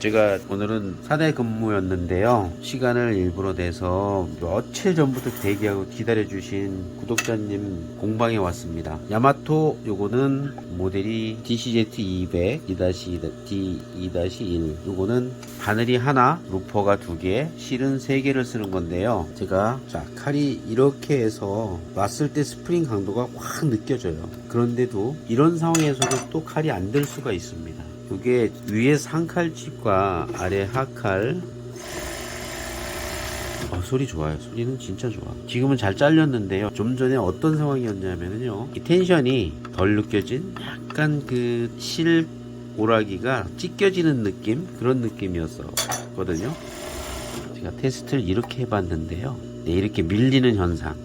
제가 오늘은 사내 근무였는데요. 시간을 일부러 내서 며칠 전부터 대기하고 기다려주신 구독자님 공방에 왔습니다. 야마토 요거는 모델이 DCZ200 D-2-1 요거는 바늘이 하나, 루퍼가 두 개, 실은 세 개를 쓰는 건데요. 제가 칼이 이렇게 해서 놨을 때 스프링 강도가 확 느껴져요. 그런데도 이런 상황에서도 또 칼이 안 될 수가 있습니다. 이게 위에 상칼집과 아래 하칼 소리 좋아요. 소리는 진짜 좋아. 지금은 잘 잘렸는데요. 좀 전에 어떤 상황이었냐면요, 이 텐션이 덜 느껴진 약간 그 실 오라기가 찢겨지는 느낌, 그런 느낌이었거든요. 제가 테스트를 이렇게 해봤는데요, 이렇게 밀리는 현상,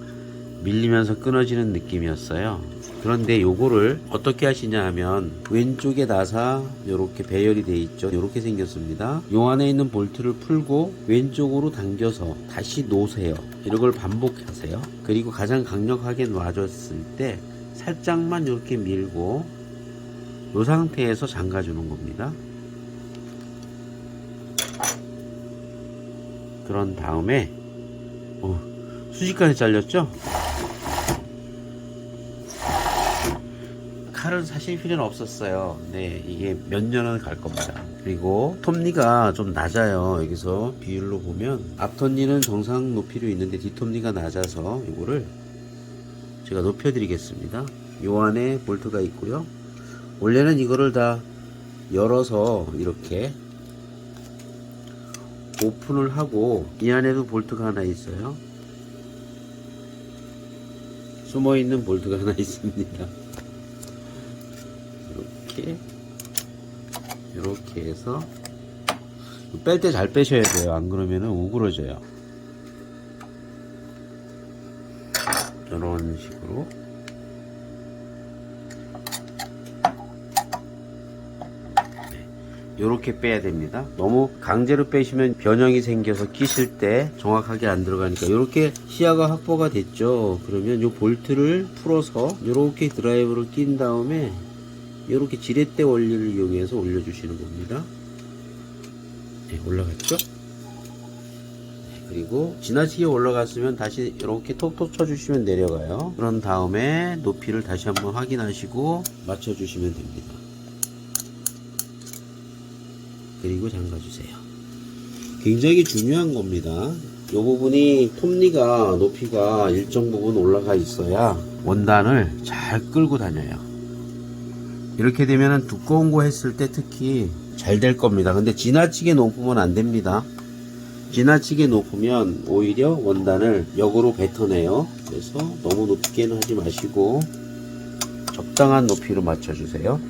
밀리면서 끊어지는 느낌이었어요. 그런데 요거를 어떻게 하시냐 하면, 왼쪽에 나사 요렇게 배열이 되어 있죠. 요렇게 생겼습니다. 요 안에 있는 볼트를 풀고 왼쪽으로 당겨서 다시 놓으세요. 이걸 반복하세요. 그리고 가장 강력하게 놔줬을 때 살짝만 이렇게 밀고 요 상태에서 잠가주는 겁니다. 그런 다음에 순식간에 잘렸죠? 칼을 사실 필요는 없었어요. 네, 이게 몇 년은 갈 겁니다. 그리고 톱니가 좀 낮아요. 여기서 비율로 보면 앞톱니는 정상 높이로 있는데 뒷톱니가 낮아서 이거를 제가 높여 드리겠습니다. 요 안에 볼트가 있고요. 원래는 이거를 다 열어서 이렇게 오픈을 하고, 이 안에도 볼트가 하나 있어요. 숨어있는 볼트가 하나 있습니다. 이렇게 해서 뺄 때 잘 빼셔야 돼요. 안 그러면은 우그러져요. 이런 식으로 이렇게 빼야 됩니다. 너무 강제로 빼시면 변형이 생겨서 끼실 때 정확하게 안 들어가니까, 이렇게 시야가 확보가 됐죠. 그러면 이 볼트를 풀어서 이렇게 드라이브를 낀 다음에 이렇게 지렛대 원리를 이용해서 올려주시는 겁니다. 네, 올라갔죠? 네, 그리고 지나치게 올라갔으면 다시 이렇게 톡톡 쳐주시면 내려가요. 그런 다음에 높이를 다시 한번 확인하시고 맞춰주시면 됩니다. 그리고 잠가주세요. 굉장히 중요한 겁니다. 이 부분이 톱니가 높이가 일정 부분 올라가 있어야 원단을 잘 끌고 다녀요. 이렇게 되면은 두꺼운 거 했을 때 특히 잘 될 겁니다. 근데 지나치게 높으면 안 됩니다. 지나치게 높으면 오히려 원단을 역으로 뱉어내요. 그래서 너무 높게는 하지 마시고 적당한 높이로 맞춰주세요.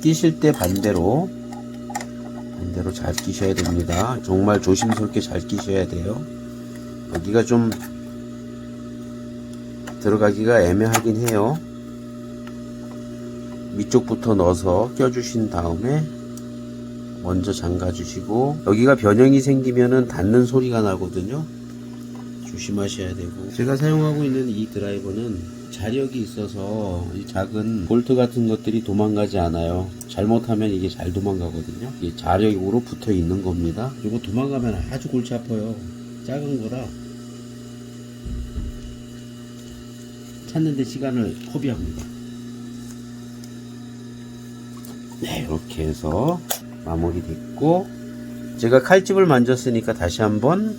끼실 때 반대로 잘 끼셔야 됩니다. 정말 조심스럽게 잘 끼셔야 돼요. 여기가 좀 들어가기가 애매하긴 해요. 위쪽부터 넣어서 껴주신 다음에 먼저 잠가 주시고, 여기가 변형이 생기면은 닿는 소리가 나거든요. 조심하셔야 되고, 제가 사용하고 있는 이 드라이버는 자력이 있어서 이 작은 볼트 같은 것들이 도망가지 않아요. 잘못하면 이게 잘 도망가거든요. 이게 자력으로 붙어 있는 겁니다. 이거 도망가면 아주 골치 아파요. 작은 거라 찾는데 시간을 허비합니다. 네, 이렇게 해서 마무리 됐고, 제가 칼집을 만졌으니까 다시 한번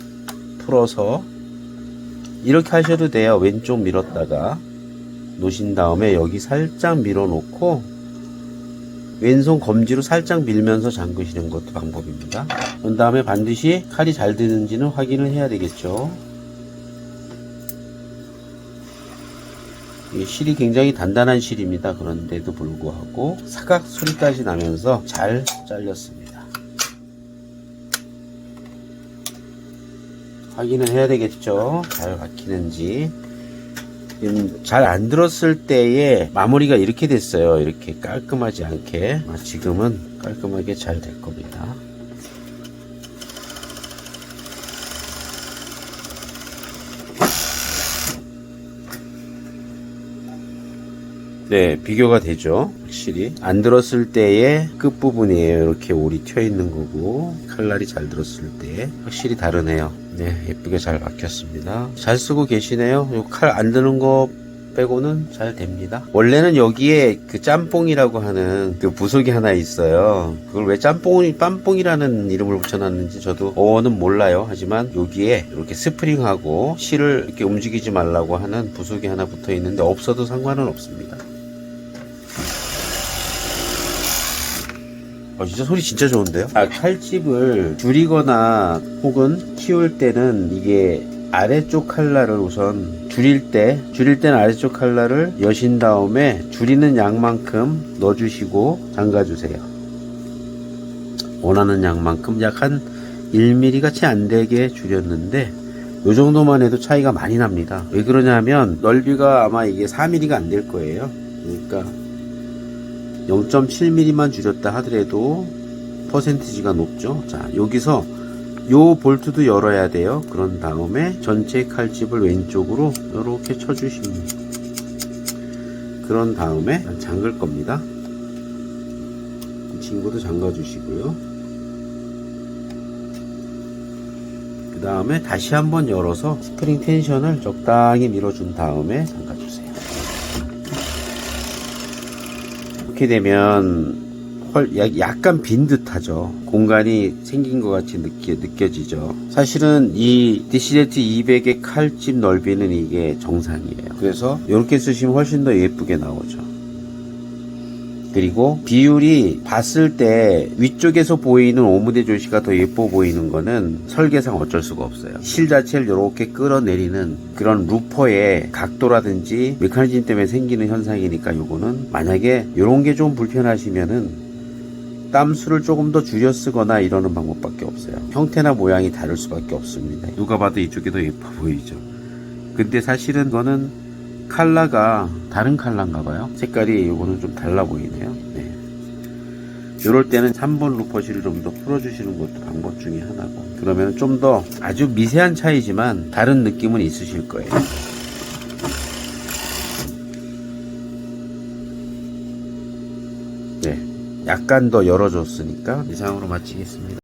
풀어서 이렇게 하셔도 돼요. 왼쪽 밀었다가 놓으신 다음에 여기 살짝 밀어 놓고 왼손 검지로 살짝 밀면서 잠그시는 것도 방법입니다. 그런 다음에 반드시 칼이 잘 드는지는 확인을 해야 되겠죠. 이 실이 굉장히 단단한 실입니다. 그런데도 불구하고 사각 소리까지 나면서 잘 잘렸습니다. 확인을 해야 되겠죠. 잘 박히는지. 잘 안 들었을 때의 마무리가 이렇게 됐어요. 이렇게 깔끔하지 않게. 지금은 깔끔하게 잘 될 겁니다. 네, 비교가 되죠. 확실히 안 들었을 때의 끝부분이에요. 이렇게 올이 튀어 있는 거고, 칼날이 잘 들었을 때 확실히 다르네요. 네, 예쁘게 잘 박혔습니다. 잘 쓰고 계시네요. 요 칼 안 드는 거 빼고는 잘 됩니다. 원래는 여기에 그 짬뽕이라고 하는 그 부속이 하나 있어요. 그걸 왜 짬뽕이라는 이름을 붙여놨는지 저도 어는 몰라요. 하지만 여기에 이렇게 스프링하고 실을 이렇게 움직이지 말라고 하는 부속이 하나 붙어 있는데 없어도 상관은 없습니다. 진짜 소리 진짜 좋은데요? 칼집을 줄이거나 혹은 키울 때는 이게 아래쪽 칼날을 우선 줄일 때는 아래쪽 칼날을 여신 다음에 줄이는 양만큼 넣어주시고 잠가주세요. 원하는 양만큼 약 한 1mm 채 안되게 줄였는데 요 정도만 해도 차이가 많이 납니다. 왜 그러냐면 넓이가 아마 이게 4mm가 안 될 거예요. 그러니까 0.7mm만 줄였다 하더라도 퍼센티지가 높죠. 자, 여기서 요 볼트도 열어야 돼요. 그런 다음에 전체 칼집을 왼쪽으로 이렇게 쳐주십니다. 그런 다음에 잠글 겁니다. 이 친구도 잠가 주시고요. 그 다음에 다시 한번 열어서 스프링 텐션을 적당히 밀어준 다음에 잠가 주세요. 이렇게 되면 약간 빈 듯하죠. 공간이 생긴 것 같이 느껴지죠. 사실은 이 DCZ 200의 칼집 넓이는 이게 정상이에요. 그래서 이렇게 쓰시면 훨씬 더 예쁘게 나오죠. 그리고 비율이 봤을 때 위쪽에서 보이는 오므대 조시가 더 예뻐 보이는 거는 설계상 어쩔 수가 없어요. 실 자체를 이렇게 끌어내리는 그런 루퍼의 각도라든지 메커니즘 때문에 생기는 현상이니까 요거는 만약에 이런 게 좀 불편하시면은 땀수를 조금 더 줄여 쓰거나 이러는 방법밖에 없어요. 형태나 모양이 다를 수밖에 없습니다. 누가 봐도 이쪽이 더 예뻐 보이죠. 근데 사실은 이거는 컬러가 다른 컬러인가 봐요. 색깔이 이거는 좀 달라 보이네요. 네. 이럴 때는 3번 루퍼실을 좀 더 풀어주시는 것도 방법 중에 하나고, 그러면 좀 더 아주 미세한 차이지만 다른 느낌은 있으실 거예요. 네, 약간 더 열어줬으니까 이상으로 마치겠습니다.